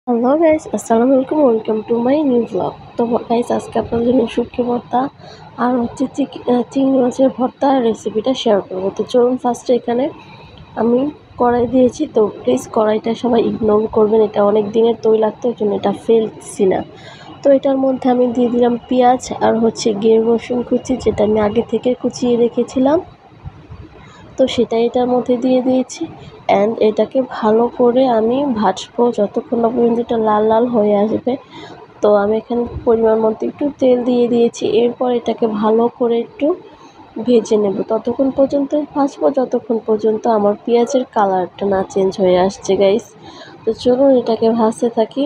Hello guys, আসসালামু আলাইকুম। Welcome to my new blog. তো গাইস, আজকে আপনাদের জন্য শুটকি ভর্তা আর হচ্ছে চিংড়ি মাছের ভর্তা রেসিপিটা শেয়ার করবো। তো চলুন ফার্স্টে এখানে আমি কড়াই দিয়েছি। তো প্লিজ কড়াইটা সবাই ইগনোর করবেন, এটা অনেক দিনের তৈলাক্ত, ওই জন্য এটা ফেলছি না। তো এটার মধ্যে আমি দিয়ে দিলাম পেঁয়াজ আর হচ্ছে গের রসুন কুচি, যেটা আমি আগে থেকে কুচিয়ে রেখেছিলাম। তো সেটা এটার মধ্যে দিয়ে দিয়েছি অ্যান্ড এটাকে ভালো করে আমি ভাজবো যতক্ষণ না পর্যন্ত এটা লাল লাল হয়ে আসবে। তো আমি এখানে পরিমাণ মতো একটু তেল দিয়ে দিয়েছি। এরপর এটাকে ভালো করে একটু ভেজে নেব, ততক্ষণ পর্যন্ত ভাজবো যতক্ষণ পর্যন্ত আমার পেঁয়াজের কালারটা না চেঞ্জ হয়ে আসছে গাইস। তো চলুন এটাকে ভাজতে থাকি।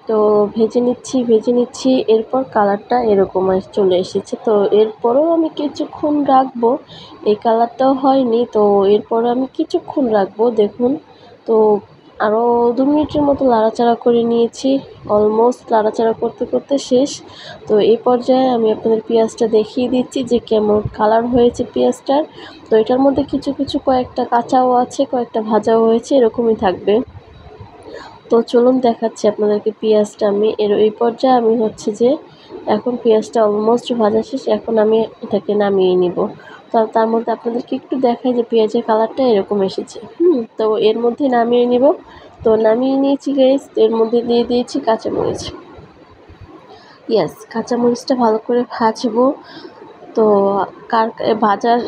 তো ভেজে নিচ্ছি। এরপর কালারটা এরকম চলে এসেছে। তো এরপরও আমি কিছুক্ষণ রাখবো, এই কালারটাও হয়নি। তো এরপর আমি কিছুক্ষণ রাখবো, দেখুন। তো আরও 2 মিনিটের মতো লাড়াচাড়া করে নিয়েছি, অলমোস্ট লাড়াচাড়া করতে করতে শেষ। তো এই পর্যায়ে আমি আপনাদের পেঁয়াজটা দেখিয়ে দিচ্ছি যে কেমন কালার হয়েছে পেঁয়াজটার। তো এটার মধ্যে কিছু কয়েকটা কাঁচাও আছে, কয়েকটা ভাজাও হয়েছে, এরকমই থাকবে। তো চলুন দেখাচ্ছি আপনাদেরকে পেঁয়াজটা। আমি এই পর্যায়ে আমি হচ্ছে যে এখন পেঁয়াজটা অলমোস্ট ভাজা শেষ, এখন আমি এটাকে নামিয়ে নিব। তো তার মধ্যে আপনাদেরকে একটু দেখাই যে পেঁয়াজের কালারটা এরকম এসেছে। তো এর মধ্যে নামিয়ে নিব। তো নামিয়ে নিয়েছি গাইস। এর মধ্যে দিয়ে দিয়েছি কাঁচামরিচ। কাঁচামরিচটা ভালো করে ভাজবো। তো কার ভাজার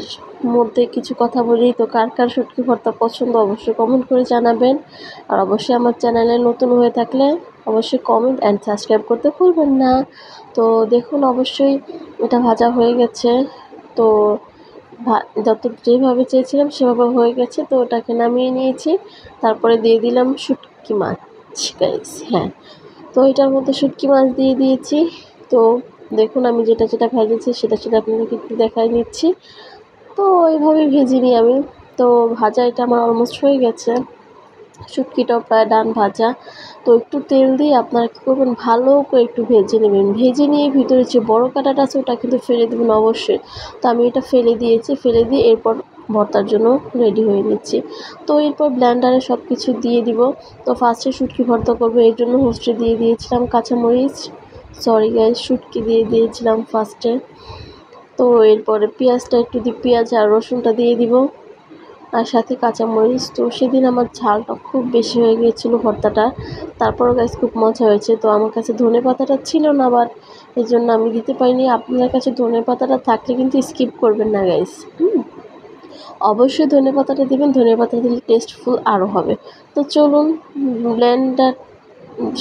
মধ্যে কিছু কথা বলি, তো কার শুটকি ভর্তা পছন্দ অবশ্যই কমেন্ট করে জানাবেন। আর অবশ্যই আমার চ্যানেলে নতুন হয়ে থাকলে অবশ্যই কমেন্ট অ্যান্ড সাবস্ক্রাইব করতে ভুলবেন না। তো দেখুন, অবশ্যই এটা ভাজা হয়ে গেছে। তো যেভাবে চেয়েছিলাম সেভাবে হয়ে গেছে। তো ওটাকে নামিয়ে নিয়েছি। তারপরে দিয়ে দিলাম শুটকি মাছ গাইস। তো এটার মধ্যে শুটকি মাছ দিয়ে দিয়েছি। তো দেখুন, আমি যেটা ভেজেছি সেটা আপনাদেরকে একটু দেখাই নিচ্ছি। তো এইভাবে ভেজে নিই আমি। তো ভাজা এটা আমার অলমোস্ট হয়ে গেছে, শুটকিটাও প্রায় ডান ভাজা। তো একটু তেল দিয়ে আপনারা কী করবেন, ভালো করে একটু ভেজে নেবেন। ভেজে নিয়ে ভিতরে যে বড় কাঁটাটা আছে ওটা কিন্তু ফেলে দেবেন অবশ্যই। তো আমি এটা ফেলে দিয়ে এরপর ভর্তার জন্য রেডি হয়ে নিচ্ছি। তো এরপর ব্লেন্ডারে সব কিছু দিয়ে দিব। তো ফার্স্টে শুটকি ভর্তা করবো, এর জন্য হোস্টে দিয়ে দিয়েছিলাম কাঁচামরিচ, সরি গাইস, শুটকি দিয়ে দিয়েছিলাম ফার্স্টে। তো এরপরে পেঁয়াজটা একটু পেঁয়াজ আর রসুনটা দিয়ে দিব, আর সাথে কাঁচামরিচ। তো সেদিন আমার ঝালটা খুব বেশি হয়ে গিয়েছিলো ভর্তাটা, তারপরও গাইস খুব মজা হয়েছে। তো আমার কাছে ধনেপাতাটা ছিল না, বাট এই জন্য আমি দিতে পারিনি। আপনাদের কাছে ধনেপাতাটা থাকলে কিন্তু স্কিপ করবেন না গাইস। অবশ্যই ধনেপাতাটা দিবেন, ধনেপাতা দিলে টেস্টফুল আরও হবে। তো চলুন ব্লেন্ডার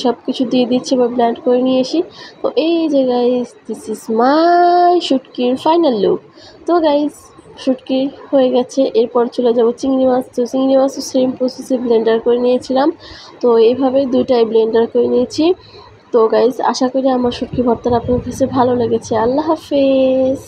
সব কিছু দিয়ে দিচ্ছি বা ব্লেন্ড করে নিয়ে আসি। তো এই যে গাইস, দিস ইজ মাই শুটকির ফাইনাল লুক। তো গাইস, শুটকি হয়ে গেছে। এরপর চলে যাব চিংড়ি মাছ। তো চিংড়ি মাছও সেম প্রসেসে ব্লেন্ডার করে নিয়েছিলাম। তো এইভাবে দুইটাই ব্লেন্ডার করে নিয়েছি। তো গাইস, আশা করি আমার শুটকি ভর্তাটা আপনার কাছে ভালো লেগেছে। আল্লাহ হাফেজ।